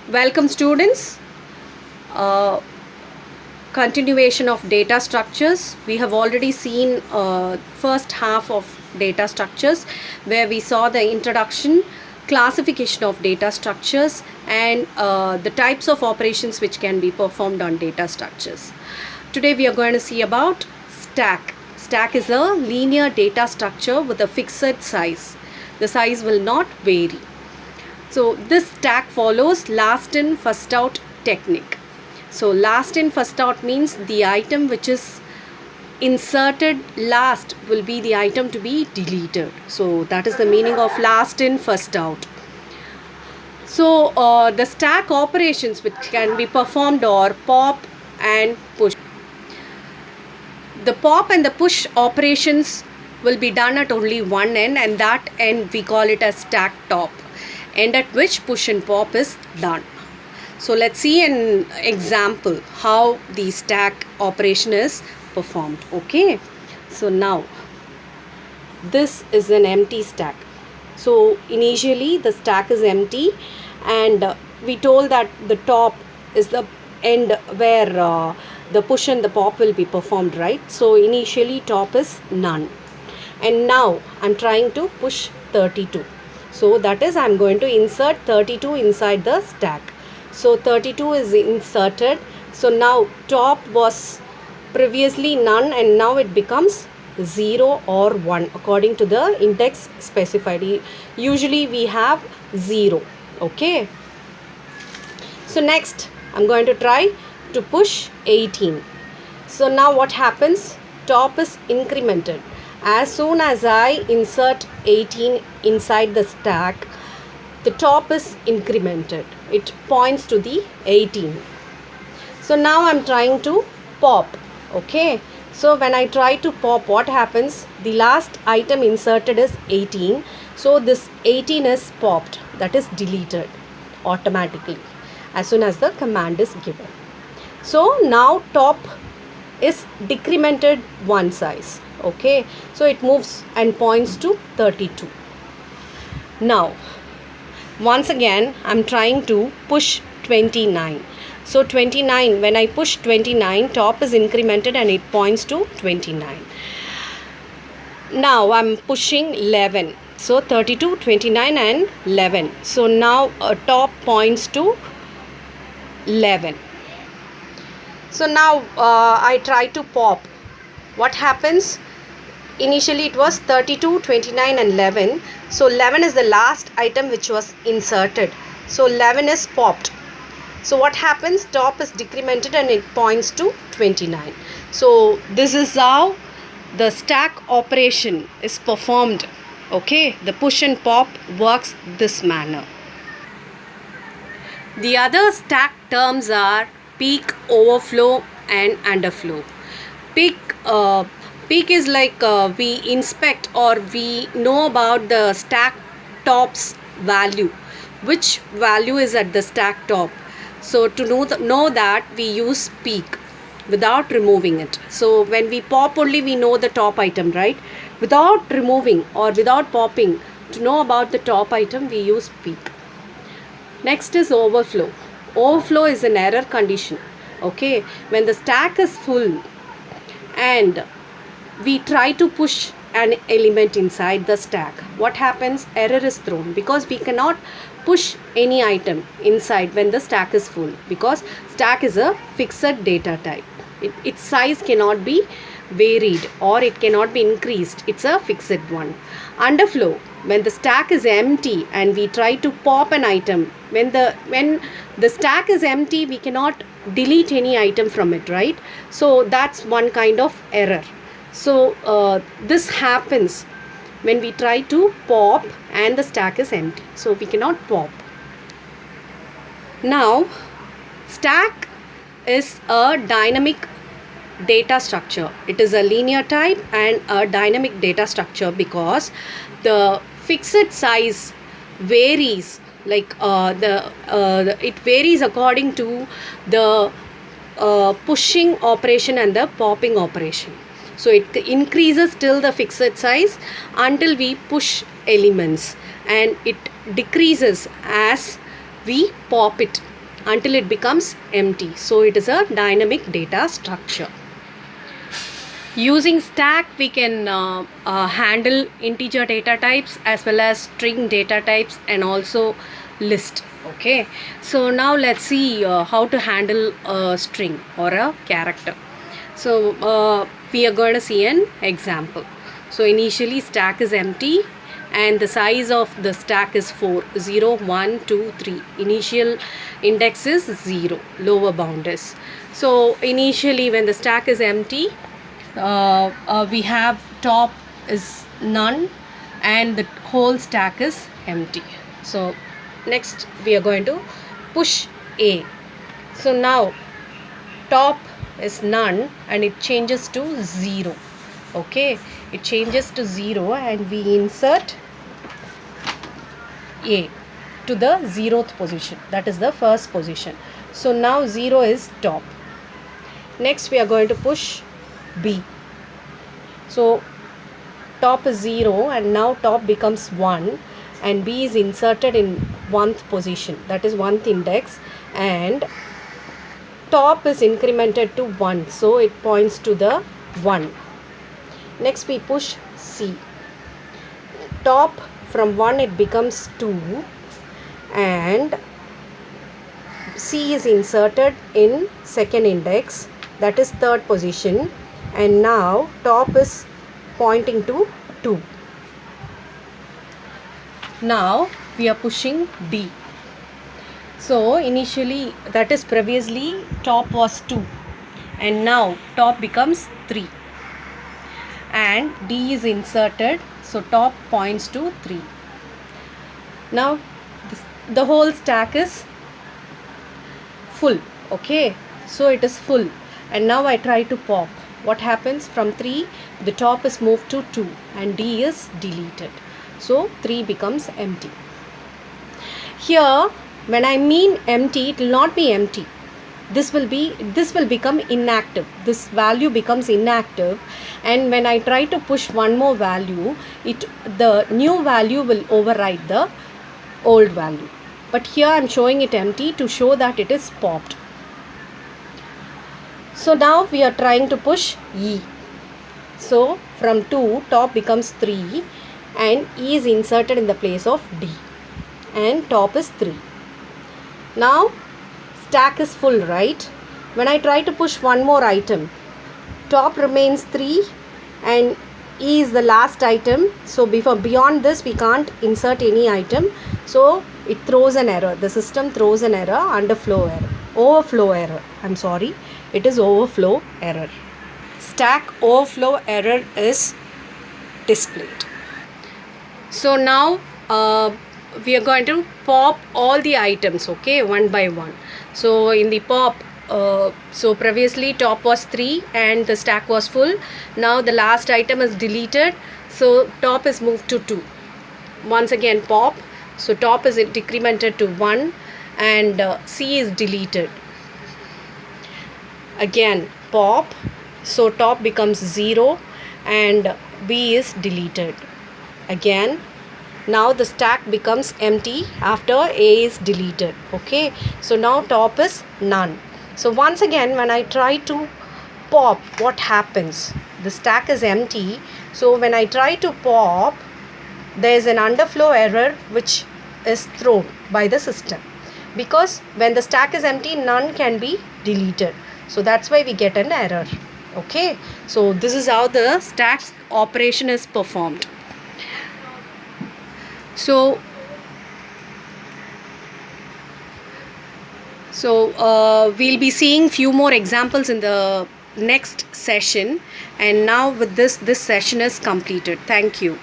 Welcome students. Uh, Continuation of data structures. We have already seen first half of data structures where we saw the introduction, classification of data structures and the types of operations which can be performed on data structures. Today we are going to see about stack. Stack is a linear data structure with a fixed size. The size will not vary. So this stack follows last in first out technique. So last in first out means the item which is inserted last will be the item to be deleted. So that is the meaning of last in first out. So the stack operations which can be performed are pop and push. The pop and the push operations will be done at only one end, and that end we call it as stack top, end at which push and pop is done. So let's see an example how the stack operation is performed. Okay, so now this is an empty stack. So initially the stack is empty, and we told that the top is the end where the push and the pop will be performed, right? So initially top is none, and now I'm trying to push 32. So that is, I'm going to insert 32 inside the stack. So 32 is inserted. So now top was previously none and now it becomes 0 or 1 according to the index specified. Usually we have 0. Okay. So next I'm going to try to push 18. So now what happens? Top is incremented. As soon as I insert 18 inside the stack, the top is incremented. It points to the 18. So now I'm trying to pop. Okay. So when I try to pop, what happens? The last item inserted is 18. So this 18 is popped. That is deleted automatically as soon as the command is given. So now top is decremented one size. Okay. So it moves and points to 32. Now once again I'm trying to push 29. So 29, when I push 29, top is incremented and it points to 29. Now I'm pushing 11. So 32, 29 and 11. So now top points to 11. So now I try to pop. What happens? Initially it was 32, 29 and 11. So 11 is the last item which was inserted. So 11 is popped. So what happens? Top is decremented and it points to 29. So this is how the stack operation is performed. Okay, the push and pop works this manner. The other stack terms are peak, overflow and underflow. Peak is like we inspect or we know about the stack top's value, which value is at the stack top. So to know that we use peak without removing it. So when we pop only we know the top item, right? Without removing or without popping, to know about the top item we use peak. Next is overflow. Overflow is an error condition. Okay, when the stack is full and we try to push an element inside the stack, what happens? Error is thrown because we cannot push any item inside when the stack is full, because stack is a fixed data type. Its size cannot be varied or it cannot be increased. It's a fixed one. Underflow, when the stack is empty and we try to pop an item, when the stack is empty we cannot delete any item from it, right? So that's one kind of error. So this happens when we try to pop and the stack is empty. So we cannot pop. Now stack is a dynamic data structure. It is a linear type and a dynamic data structure because the fixed size varies, like it varies according to the pushing operation and the popping operation. So it increases till the fixed size until we push elements, and it decreases as we pop it until it becomes empty. So it is a dynamic data structure. Using stack, we can handle integer data types as well as string data types and also list. Okay, so now let's see how to handle a string or a character. So we are going to see an example. So initially stack is empty and the size of the stack is 4, 0, 1, 2, 3. Initial index is 0, lower bound is. So initially when the stack is empty, we have top is none and the whole stack is empty. So next we are going to push A. So now top is none and it changes to 0. Okay, it changes to 0 and we insert A to the 0th position, that is the first position. So now 0 is top. Next we are going to push B. So top is 0 and now top becomes 1 and B is inserted in 1th position, that is 1th index, and top is incremented to 1, so it points to the 1. Next we push C. Top from 1 it becomes 2 and C is inserted in 2nd index, that is 3rd position, and now top is pointing to 2. Now we are pushing D. So initially, that is previously top was 2 and now top becomes 3 and D is inserted, so top points to 3. Now the whole stack is full. Okay, so it is full and now I try to pop. What happens? From 3 the top is moved to 2 and D is deleted, so 3 becomes empty. Here when I mean empty, it will not be empty. This will become inactive. This value becomes inactive, and when I try to push one more value, the new value will override the old value. But here I am showing it empty to show that it is popped. So now we are trying to push E. So from 2 top becomes 3 and E is inserted in the place of D and top is 3. Now stack is full, right? When I try to push one more item, top remains 3 and E is the last item, so beyond this we can't insert any item, so it throws an error. The system throws an error, overflow error. I'm sorry, it is overflow error. Stack overflow error is displayed. So now we are going to pop all the items, okay, one by one. So in the pop, so previously top was 3 and the stack was full. Now the last item is deleted, so top is moved to 2. Once again pop, so top is decremented to 1 and C is deleted. Again pop, so top becomes 0 and B is deleted. Again now the stack becomes empty after A is deleted. Okay, so now top is none. So once again when I try to pop, what happens? The stack is empty, so when I try to pop, there is an underflow error which is thrown by the system, because when the stack is empty none can be deleted, so that's why we get an error. Okay, so this is how the stack operation is performed. So we'll be seeing few more examples in the next session, and now with this session is completed. Thank you.